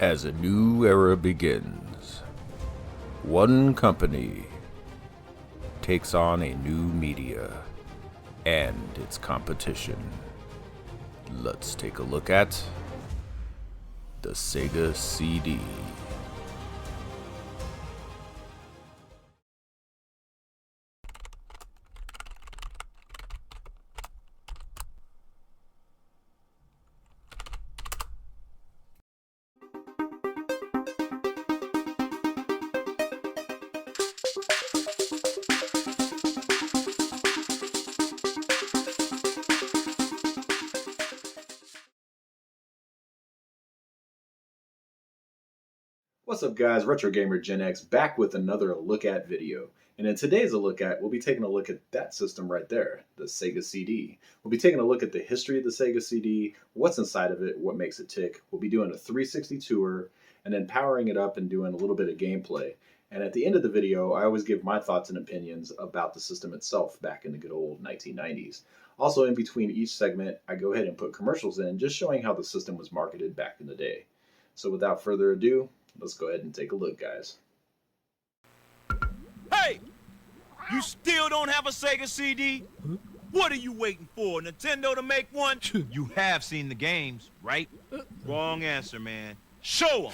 As a new era begins, one company takes on a new media and its competition. Let's take a look at the Sega CD. What's up guys, Retro Gamer Gen X back with another look at video. And in today's look at, we'll be taking a look at that system right there, the Sega CD. We'll be taking a look at the history of the Sega CD, what's inside of it, what makes it tick. We'll be doing a 360 tour and then powering it up and doing a little bit of gameplay. And at the end of the video, I always give my thoughts and opinions about the system itself back in the good old 1990s. Also in between each segment, I go ahead and put commercials in, just showing how the system was marketed back in the day. So without further ado, let's go ahead and take a look, guys. Hey! You still don't have a Sega CD? Huh? What are you waiting for? Nintendo to make one? You have seen the games, right? Wrong answer, man. Show 'em!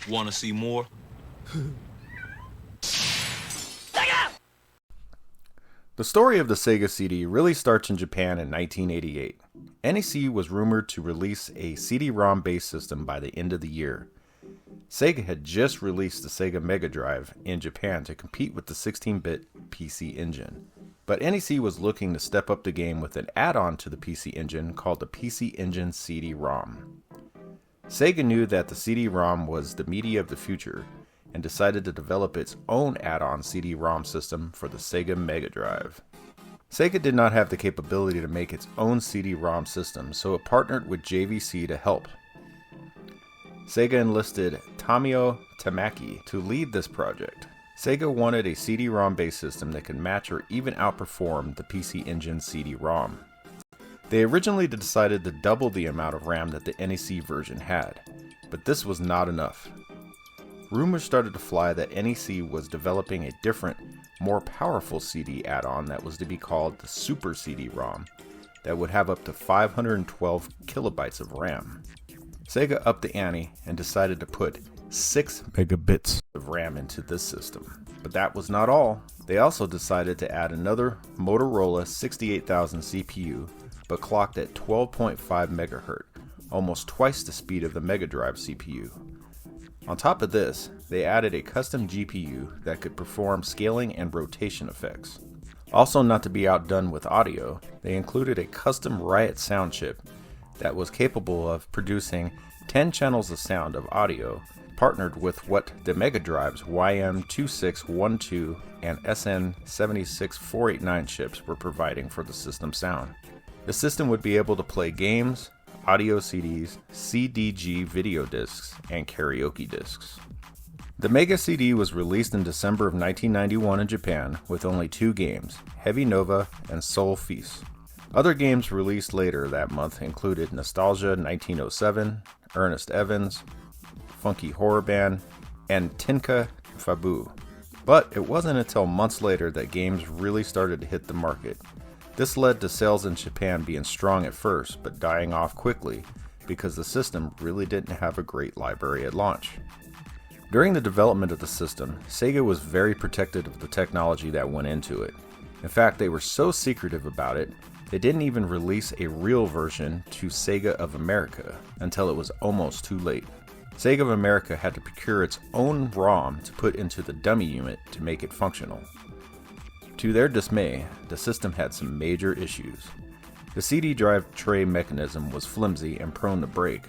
Want to see more? The story of the Sega CD really starts in Japan in 1988. NEC was rumored to release a CD-ROM based system by the end of the year. Sega had just released the Sega Mega Drive in Japan to compete with the 16-bit PC Engine. But NEC was looking to step up the game with an add-on to the PC Engine called the PC Engine CD-ROM. Sega knew that the CD-ROM was the media of the future and decided to develop its own add-on CD-ROM system for the Sega Mega Drive. Sega did not have the capability to make its own CD-ROM system, so it partnered with JVC to help. Sega enlisted Tomio Tamaki to lead this project. Sega wanted a CD-ROM based system that could match or even outperform the PC Engine CD-ROM. They originally decided to double the amount of RAM that the NEC version had, but this was not enough. Rumors started to fly that NEC was developing a different, more powerful CD add-on that was to be called the Super CD-ROM that would have up to 512 kilobytes of RAM. Sega upped the ante and decided to put 6 megabits of RAM into this system. But that was not all. They also decided to add another Motorola 68000 CPU, but clocked at 12.5 MHz, almost twice the speed of the Mega Drive CPU. On top of this, they added a custom GPU that could perform scaling and rotation effects. Also, not to be outdone with audio, they included a custom Riot sound chip that was capable of producing 10 channels of sound of audio, partnered with what the Mega Drive's YM2612 and SN76489 chips were providing for the system sound. The system would be able to play games, audio CDs, CDG video discs, and karaoke discs. The Mega CD was released in December of 1991 in Japan with only 2 games, Heavy Nova and Soul Feast. Other games released later that month included Nostalgia 1907, Ernest Evans, Funky Horror Band, and Tinka Fabu. But it wasn't until months later that games really started to hit the market. This led to sales in Japan being strong at first, but dying off quickly because the system really didn't have a great library at launch. During the development of the system, Sega was very protective of the technology that went into it. In fact, they were so secretive about it, they didn't even release a real version to Sega of America until it was almost too late. Sega of America had to procure its own ROM to put into the dummy unit to make it functional. To their dismay, the system had some major issues. The CD drive tray mechanism was flimsy and prone to break,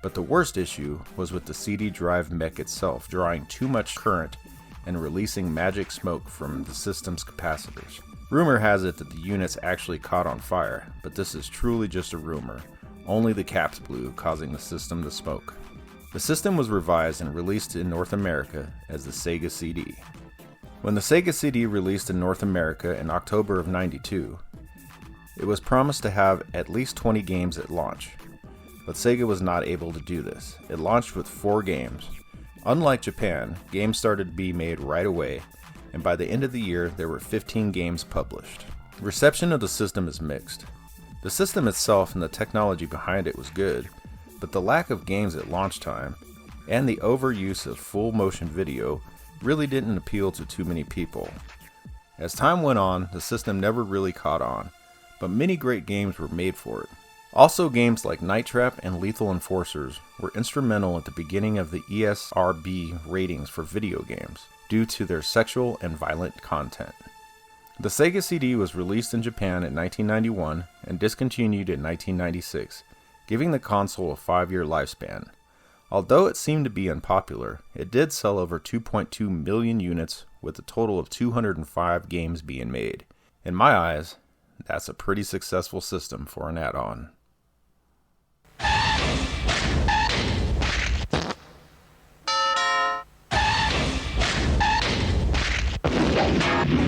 but the worst issue was with the CD drive mech itself drawing too much current and releasing magic smoke from the system's capacitors. Rumor has it that the units actually caught on fire, but this is truly just a rumor. Only the caps blew, causing the system to smoke. The system was revised and released in North America as the Sega CD. When the Sega CD released in North America in October of '92, it was promised to have at least 20 games at launch, but Sega was not able to do this. It launched with 4 games. Unlike Japan, games started to be made right away, and by the end of the year there were 15 games published. Reception of the system is mixed. The system itself and the technology behind it was good, but the lack of games at launch time and the overuse of full motion video really didn't appeal to too many people. As time went on, the system never really caught on, but many great games were made for it. Also, games like Night Trap and Lethal Enforcers were instrumental at the beginning of the ESRB ratings for video games due to their sexual and violent content. The Sega CD was released in Japan in 1991 and discontinued in 1996, giving the console a 5-year lifespan. Although it seemed to be unpopular, it did sell over 2.2 million units with a total of 205 games being made. In my eyes, that's a pretty successful system for an add-on.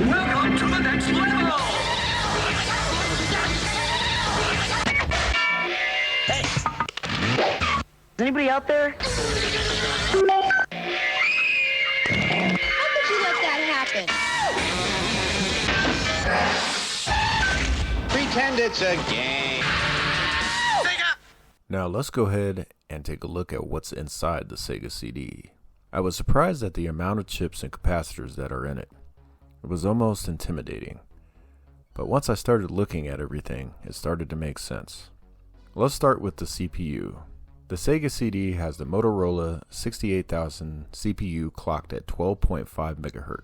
Welcome to the next level! Hey! Is anybody out there? How could you let that happen? Pretend it's a game. Now let's go ahead and take a look at what's inside the Sega CD. I was surprised at the amount of chips and capacitors that are in it. It was almost intimidating. But once I started looking at everything, it started to make sense. Let's start with the CPU. The Sega CD has the Motorola 68000 CPU clocked at 12.5 MHz.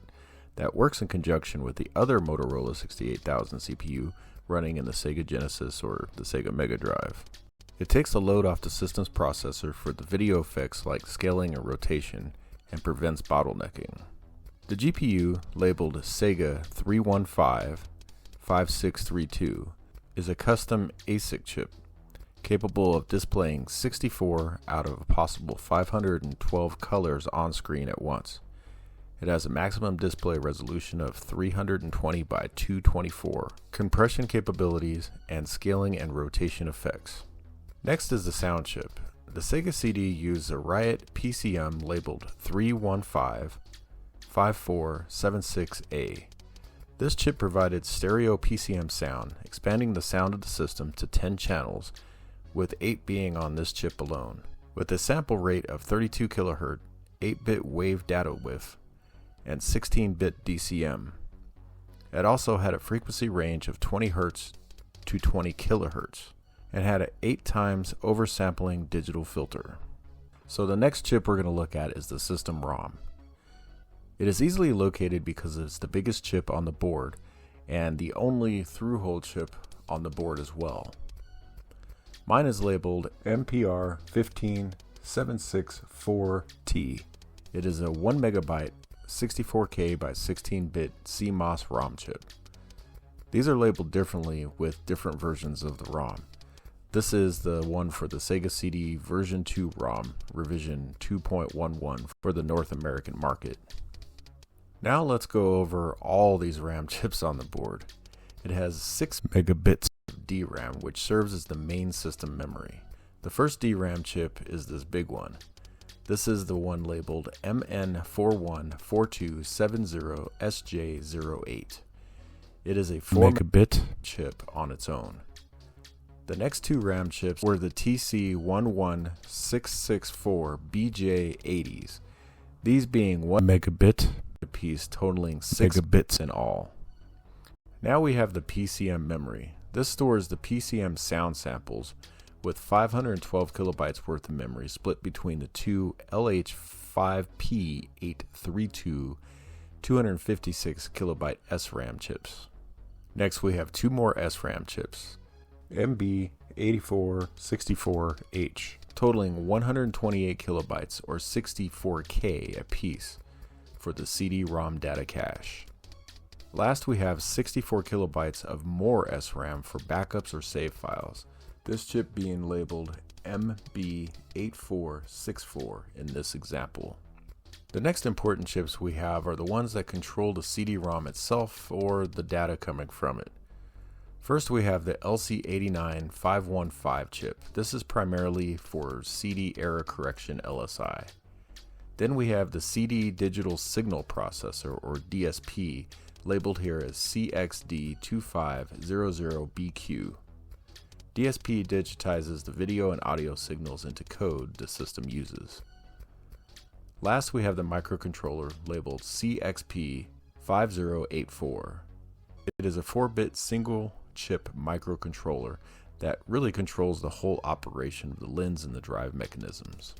That works in conjunction with the other Motorola 68000 CPU running in the Sega Genesis or the Sega Mega Drive. It takes the load off the system's processor for the video effects like scaling and rotation and prevents bottlenecking. The GPU, labeled Sega 315-5632, is a custom ASIC chip capable of displaying 64 out of a possible 512 colors on screen at once. It has a maximum display resolution of 320 by 224, compression capabilities, and scaling and rotation effects. Next is the sound chip. The Sega CD used a Riot PCM labeled 315-5476A. This chip provided stereo PCM sound, expanding the sound of the system to 10 channels, with 8 being on this chip alone. With a sample rate of 32 kHz, 8-bit wave data width, and 16-bit DCM. It also had a frequency range of 20 Hz to 20 kHz, and had an 8 times oversampling digital filter. So the next chip we're going to look at is the system ROM. It is easily located because it's the biggest chip on the board and the only through-hole chip on the board as well. Mine is labeled MPR15764T. It is a 1 MB 64K by 16-bit CMOS ROM chip. These are labeled differently with different versions of the ROM. This is the one for the Sega CD version 2 ROM, revision 2.11 for the North American market. Now let's go over all these RAM chips on the board. It has 6 megabits of DRAM, which serves as the main system memory. The first DRAM chip is this big one. This is the one labeled MN414270SJ08. It is a 4 megabit chip on its own. The next 2 RAM chips were the TC11664BJ80s, these being 1 megabit apiece, totaling 6 bits in all. Now we have the PCM memory. This stores the PCM sound samples with 512 kilobytes worth of memory split between the two LH5P832 256 kilobyte SRAM chips. Next we have 2 more SRAM chips, MB8464H, totaling 128 kilobytes or 64K apiece for the CD-ROM data cache. Last we have 64 kilobytes of more SRAM for backups or save files. this chip being labeled MB8464 in this example. The next important chips we have are the ones that control the CD-ROM itself or the data coming from it. First we have the LC89515 chip. This is primarily for CD error correction LSI. Then we have the CD Digital Signal Processor, or DSP, labeled here as CXD2500BQ. DSP digitizes the video and audio signals into code the system uses. Last we have the microcontroller labeled CXP5084. It is a 4-bit single chip microcontroller that really controls the whole operation of the lens and the drive mechanisms.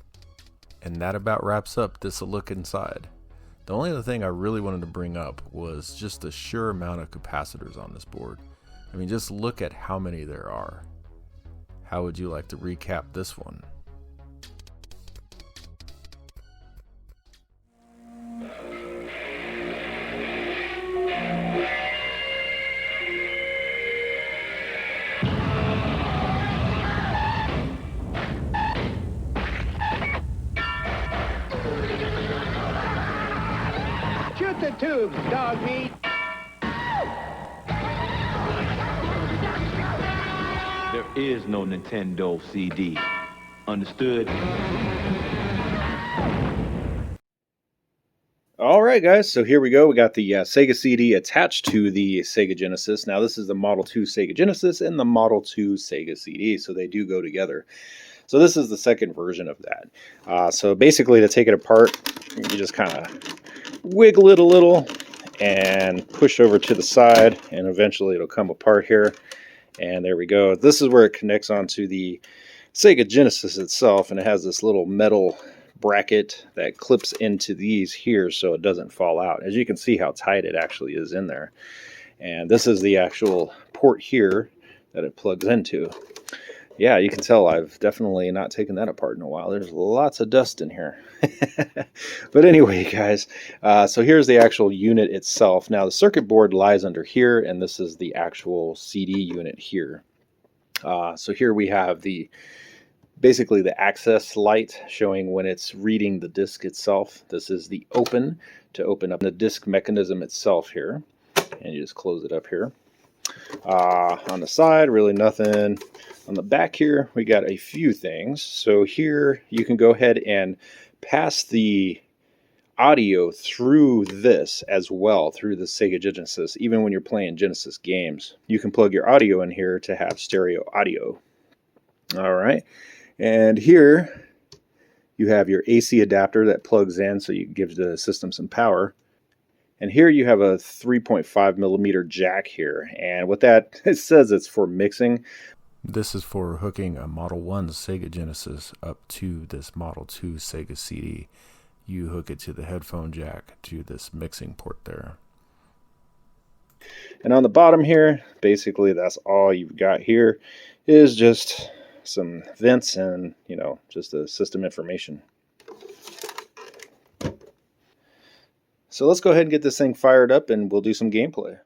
And that about wraps up this look inside. The only other thing I really wanted to bring up was just the sheer amount of capacitors on this board. I mean, just look at how many there are. How would you like to recap this one? Shoot the tubes, dog meat. There is no Nintendo CD. Understood? All right, guys, so here we go. We got the Sega CD attached to the Sega Genesis. Now, this is the Model 2 Sega Genesis and the Model 2 Sega CD, so they do go together. So this is the second version of that. So basically, to take it apart, you just kind of wiggle it a little and push over to the side, and eventually it'll come apart here. And there we go. This is where it connects onto the Sega Genesis itself, and it has this little metal bracket that clips into these here so it doesn't fall out. As you can see how tight it actually is in there. And this is the actual port here that it plugs into. Yeah, you can tell I've definitely not taken that apart in a while. There's lots of dust in here. But anyway, guys, so here's the actual unit itself. Now, the circuit board lies under here, and this is the actual CD unit here. So here we have basically the access light showing when it's reading the disc itself. This is the open to open up the disc mechanism itself here. And you just close it up here. On the side, really nothing. On the back here, we got a few things. So here you can go ahead and pass the audio through this as well, through the Sega Genesis. Even when you're playing Genesis games, you can plug your audio in here to have stereo audio. All right. And here you have your AC adapter that plugs in, so you give the system some power. And here you have a 3.5 millimeter jack here. And what that it says, it's for mixing. This is for hooking a Model 1 Sega Genesis up to this Model 2 Sega CD. You hook it to the headphone jack to this mixing port there. And on the bottom here, basically that's all you've got here is just some vents and, just the system information. So let's go ahead and get this thing fired up and we'll do some gameplay.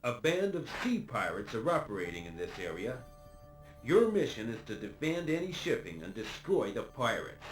A band of sea pirates are operating in this area. Your mission is to defend any shipping and destroy the pirates.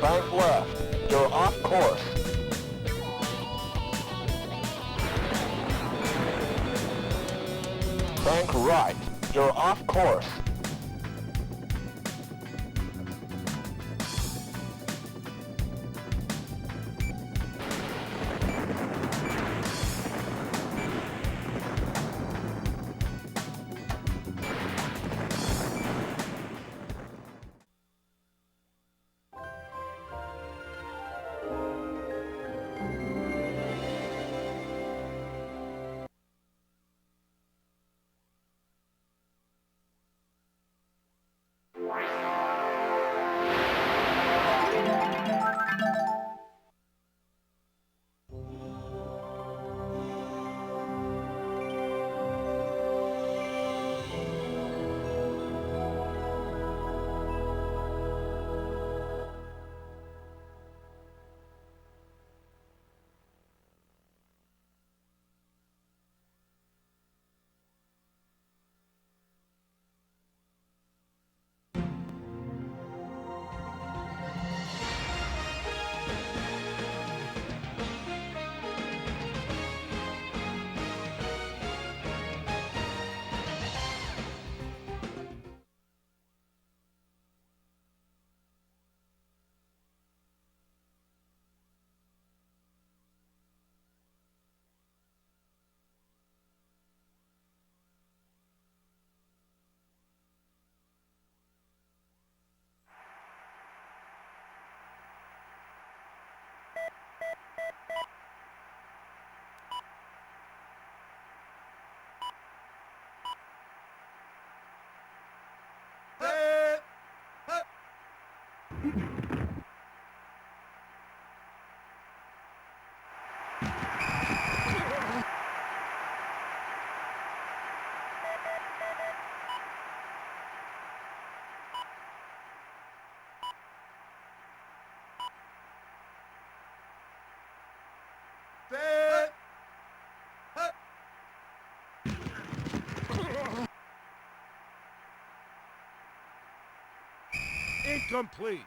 Bank left. You're off course. Bank right. You're off course. Incomplete.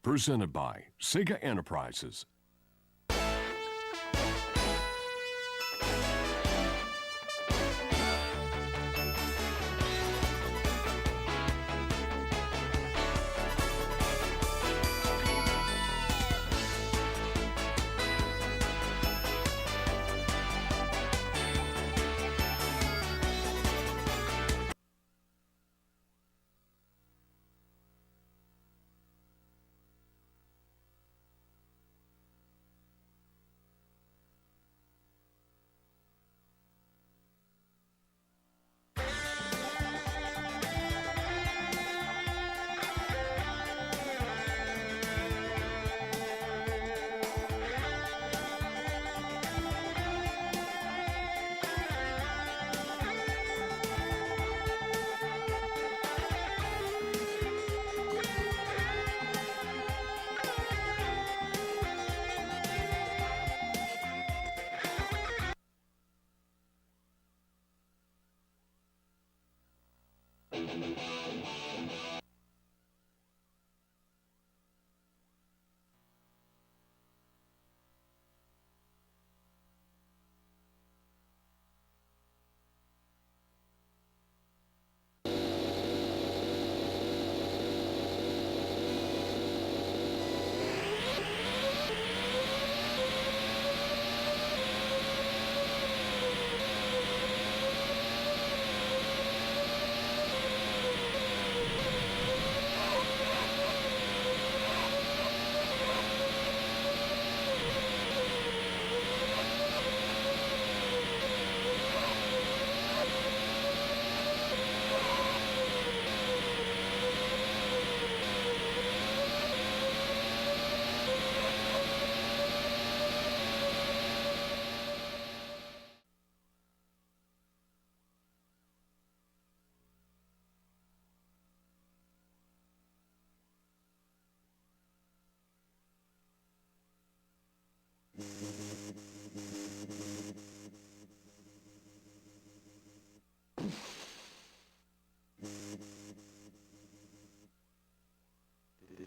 Presented by Sega Enterprises.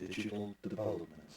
Digital developments.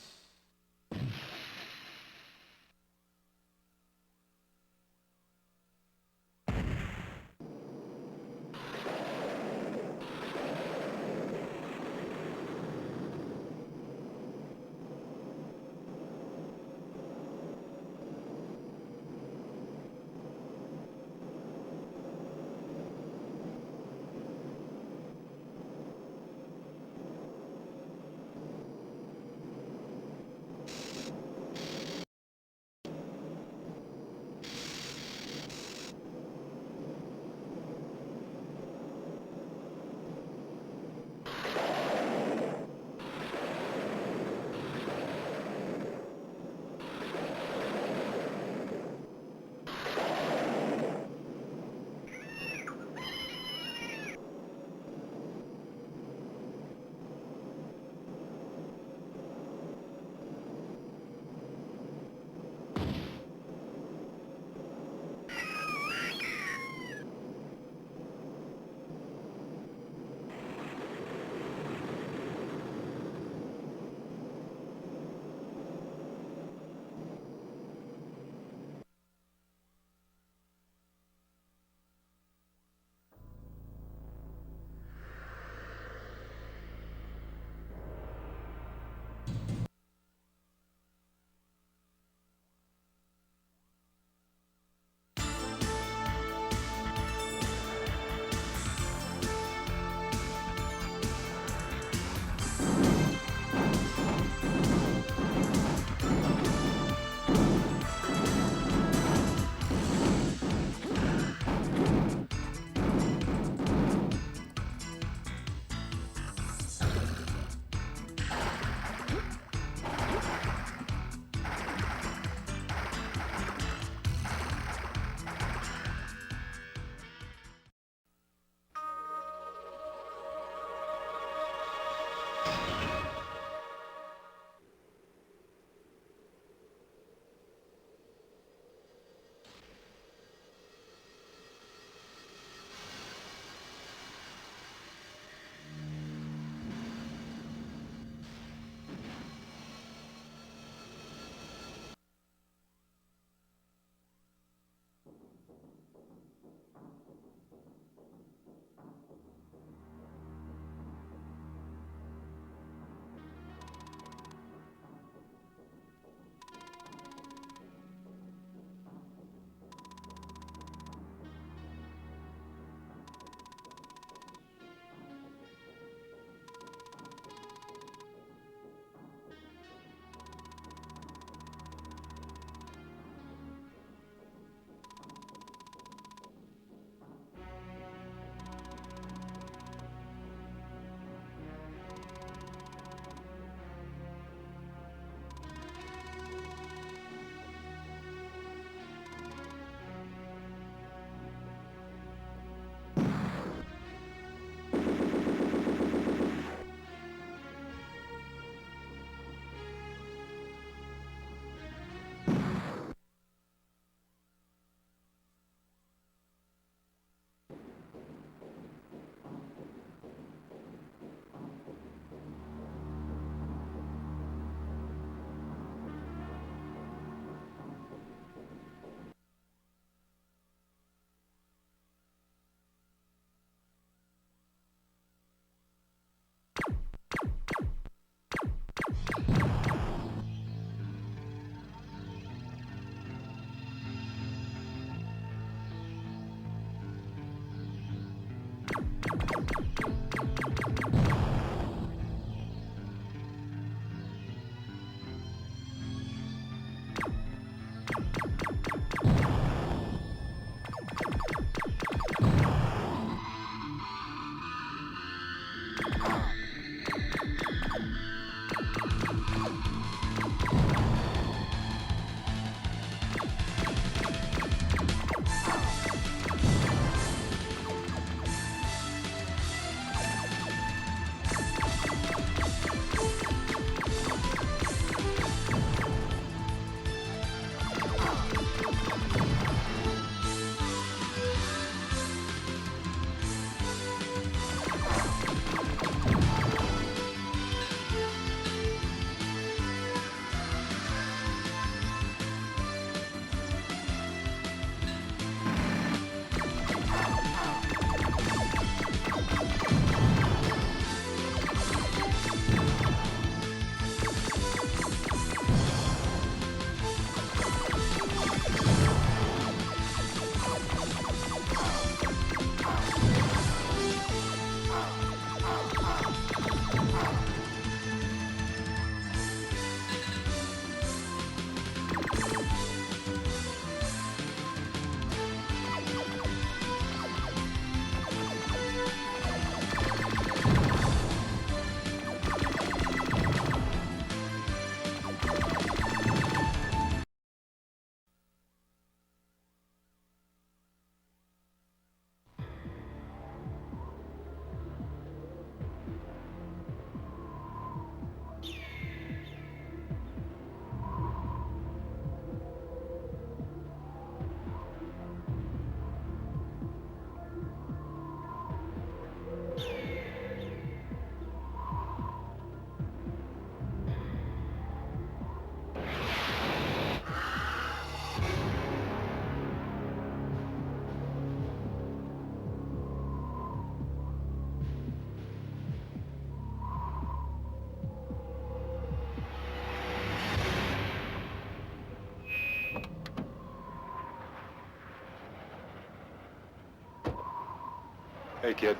Hey, kid.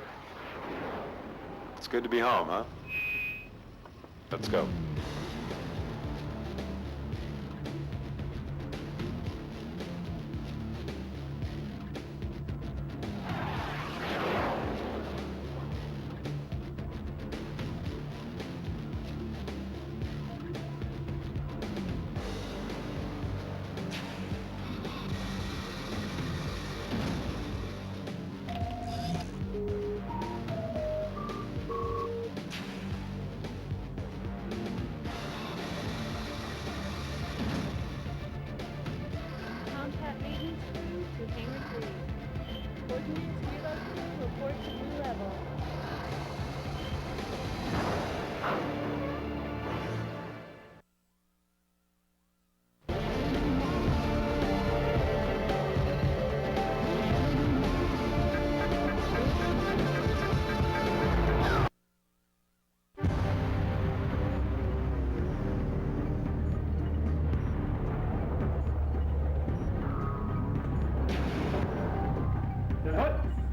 It's good to be home, huh? Let's go. Contact maintenance crew to Hangar 3. Coordinates relocate to report to new level.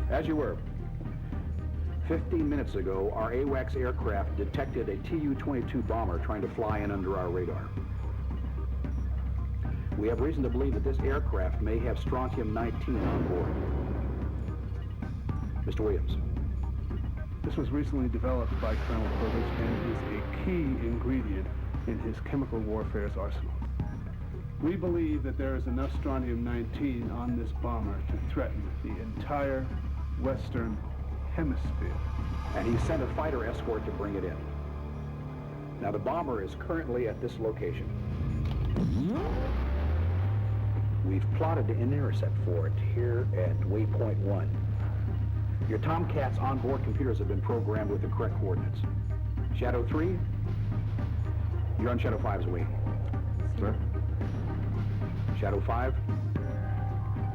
As you were. 15 minutes ago, our AWACS aircraft detected a Tu-22 bomber trying to fly in under our radar. We have reason to believe that this aircraft may have strontium-19 on board. Mr. Williams. This was recently developed by Colonel Purvis and is a key ingredient in his chemical warfare's arsenal. We believe that there is enough strontium-19 on this bomber to threaten the entire Western Hemisphere. And he sent a fighter escort to bring it in. Now the bomber is currently at this location. We've plotted an intercept for it here at waypoint 1. Your Tomcat's onboard computers have been programmed with the correct coordinates. Shadow 3, you're on Shadow 5's wing. Sir? Shadow 5,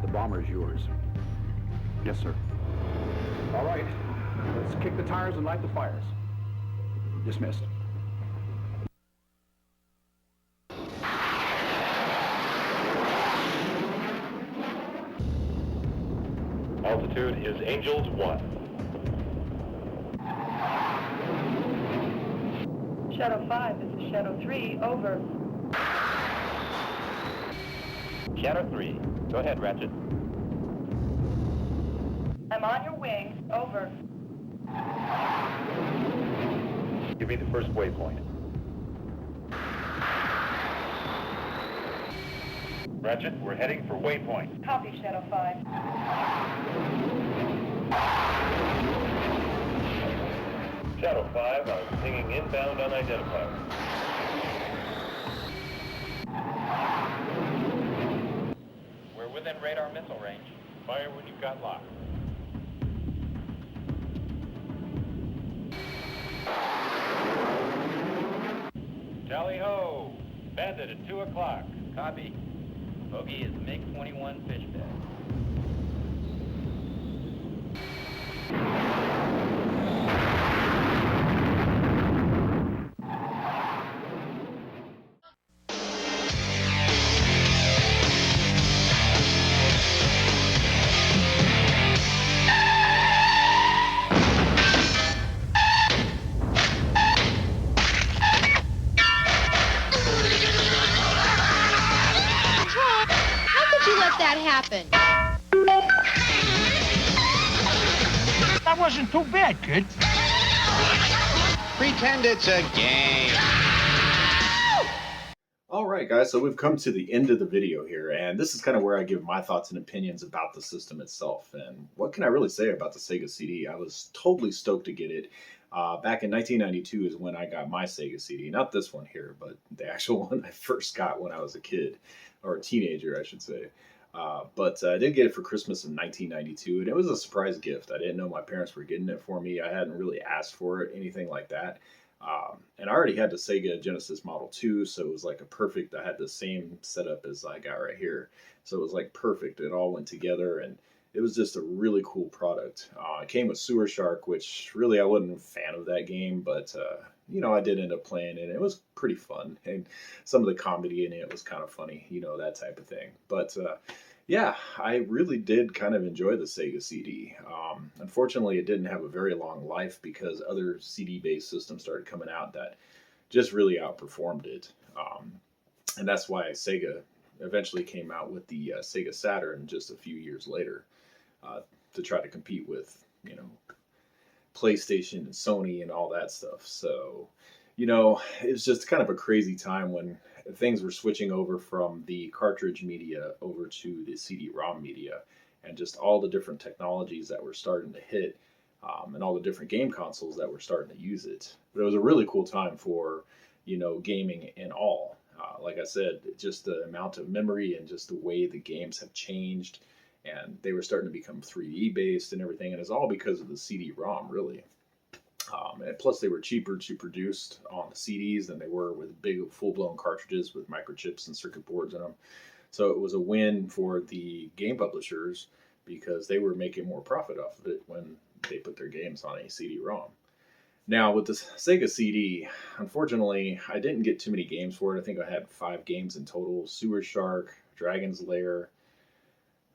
the bomber's yours. Yes, sir. All right, let's kick the tires and light the fires. Dismissed. Altitude is Angels 1. Shadow 5, this is Shadow 3, over. Shadow 3, go ahead, Ratchet. I'm on your wings, over. Give me the first waypoint. Ratchet, we're heading for waypoint. Copy, Shadow 5. Shadow 5, I'm pinging inbound unidentified. We're within radar missile range. Fire when you've got lock. Tally ho! Bandit at 2 o'clock. Copy. Bogey is MiG-21 fish bed. That happen? That wasn't too bad, kid. Pretend it's a game. All right, guys, so we've come to the end of the video here, and this is kind of where I give my thoughts and opinions about the system itself. And what can I really say about the Sega CD? I was totally stoked to get it. Back in 1992 is when I got my Sega CD. Not this one here, but the actual one I first got when I was a kid, or a teenager, I should say. But I did get it for Christmas in 1992, and it was a surprise gift. I didn't know my parents were getting it for me. I hadn't really asked for it, anything like that. And I already had the Sega Genesis Model 2, so it was like a perfect, I had the same setup as I got right here. So it was like perfect. It all went together, and it was just a really cool product. It came with Sewer Shark, which really I wasn't a fan of that game, but you know, I did end up playing it. It was pretty fun, and some of the comedy in it was kind of funny, you know, that type of thing. But Yeah, I really did kind of enjoy the Sega CD. Unfortunately, it didn't have a very long life because other CD-based systems started coming out that just really outperformed it. And that's why Sega eventually came out with the Sega Saturn just a few years later to try to compete with, PlayStation and Sony and all that stuff. So, it's just kind of a crazy time when things were switching over from the cartridge media over to the CD-ROM media, and just all the different technologies that were starting to hit, and all the different game consoles that were starting to use it. But it was a really cool time for, gaming in all. Like I said, just the amount of memory and just the way the games have changed, and they were starting to become 3D based and everything, and it's all because of the CD-ROM, really. And plus, they were cheaper to produce on the CDs than they were with big, full-blown cartridges with microchips and circuit boards in them. So it was a win for the game publishers because they were making more profit off of it when they put their games on a CD-ROM. Now, with the Sega CD, unfortunately, I didn't get too many games for it. I think I had 5 games in total. Sewer Shark, Dragon's Lair.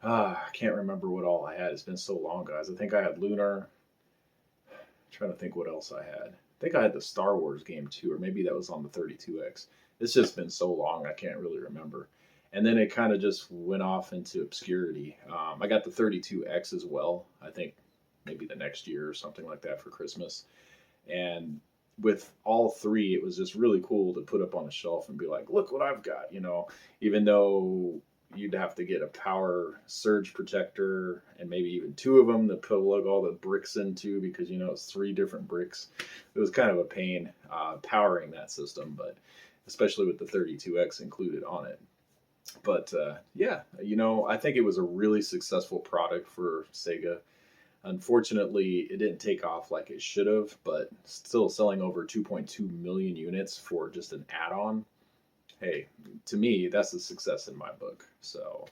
I can't remember what all I had. It's been so long, guys. I think I had Lunar. Trying to think what else I had. I think I had the Star Wars game too, or maybe that was on the 32X. It's just been so long, I can't really remember. And then it kind of just went off into obscurity. I got the 32X as well. I think maybe the next year or something like that for Christmas. And with all 3, it was just really cool to put up on a shelf and be like, look what I've got, even though you'd have to get a power surge protector and maybe even 2 of them to plug all the bricks into because, it's 3 different bricks. It was kind of a pain powering that system, but especially with the 32X included on it. But yeah, I think it was a really successful product for Sega. Unfortunately, it didn't take off like it should have, but still selling over 2.2 million units for just an add-on. Hey, to me, that's a success in my book. So,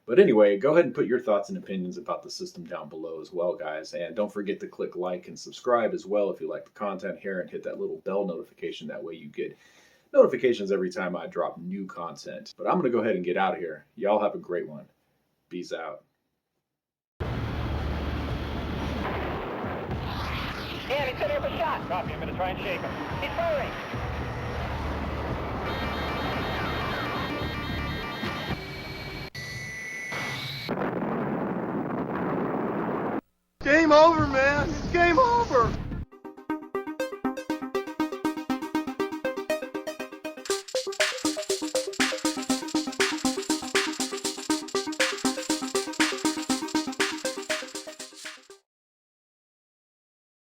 but anyway, go ahead and put your thoughts and opinions about the system down below as well, guys. And don't forget to click like and subscribe as well if you like the content here, and hit that little bell notification. That way you get notifications every time I drop new content. But I'm going to go ahead and get out of here. Y'all have a great one. Peace out. Dan, he's set here for shot. Copy, I'm going to try and shake him. He's firing.